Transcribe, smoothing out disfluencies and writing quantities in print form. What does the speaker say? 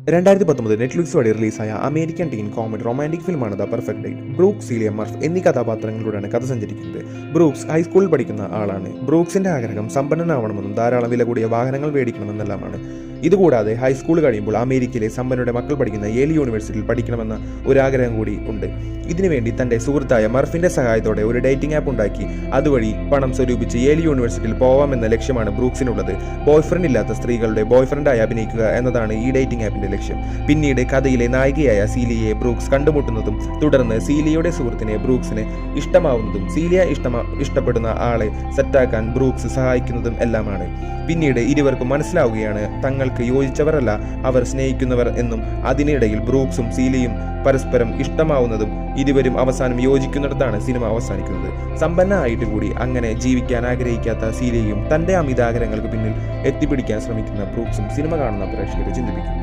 2019 Netflix വഴി റിലീസായ American teen comedy romantic ഫിലിമാണ് the perfect date. Brooks, Celia Murph എന്നീ കഥാപാത്രങ്ങളിലൂടെയാണ് കഥ സഞ്ചരിക്കുന്നത്. ബ്രൂക്സ് ഹൈസ്കൂളിൽ പഠിക്കുന്ന ആളാണ്. ബ്രൂക്സിന്റെ ആഗ്രഹം സമ്പന്നനാവണമെന്നും ധാരാളം വില കൂടിയ വാഹനങ്ങൾ മേടിക്കണമെന്നെല്ലാമാണ്. ഇതുകൂടാതെ ഹൈസ്കൂൾ കഴിയുമ്പോൾ അമേരിക്കയിലെ സമ്പന്നരുടെ മക്കൾ പഠിക്കുന്ന യേൽ യൂണിവേഴ്സിറ്റിയിൽ പഠിക്കണമെന്ന ഒരാഗ്രഹം കൂടി ഉണ്ട്. ഇതിനുവേണ്ടി തന്റെ സുഹൃത്തായ മർഫിന്റെ സഹായത്തോടെ ഒരു ഡേറ്റിംഗ് ആപ്പ് ഉണ്ടാക്കി അതുവഴി പണം സ്വരൂപിച്ച് യേൽ യൂണിവേഴ്സിറ്റിയിൽ പോവാമെന്ന ലക്ഷ്യമാണ് ബ്രൂക്സിനുള്ളത്. ബോയ്ഫ്രണ്ട് ഇല്ലാത്ത സ്ത്രീകളുടെ ബോയ്ഫ്രണ്ടായി അഭിനയിക്കുക എന്നതാണ് ഈ ഡേറ്റിംഗ് ആപ്പിന്റെ ലക്ഷ്യം. പിന്നീട് കഥയിലെ നായികയായ സീലിയയെ ബ്രൂക്സ് കണ്ടുമുട്ടുന്നതും തുടർന്ന് സീലിയയുടെ സുഹൃത്തിനെ ബ്രൂക്സിന് ഇഷ്ടമാവുന്നതും സീലിയ ഇഷ്ടപ്പെടുന്ന ആളെ സെറ്റാക്കാൻ ബ്രൂക്സ് സഹായിക്കുന്നതും എല്ലാമാണ്. പിന്നീട് ഇരുവർക്കും മനസ്സിലാവുകയാണ് തങ്ങൾക്ക് യോജിച്ചവരല്ല അവർ സ്നേഹിക്കുന്നവർ എന്നും. അതിനിടയിൽ ബ്രൂക്സും സീലിയയും പരസ്പരം ഇഷ്ടമാവുന്നതും ഇരുവരും അവസാനം യോജിക്കുന്നിടത്താണ് സിനിമ അവസാനിക്കുന്നത്. സമ്പന്നമായിട്ട് കൂടി അങ്ങനെ ജീവിക്കാൻ ആഗ്രഹിക്കാത്ത സീലിയയും തന്റെ അമിതാഗ്രഹങ്ങൾക്ക് പിന്നിൽ എത്തിപ്പിടിക്കാൻ ശ്രമിക്കുന്ന ബ്രൂക്സും സിനിമ കാണുന്ന പ്രേക്ഷകരെ ചിന്തിപ്പിക്കും.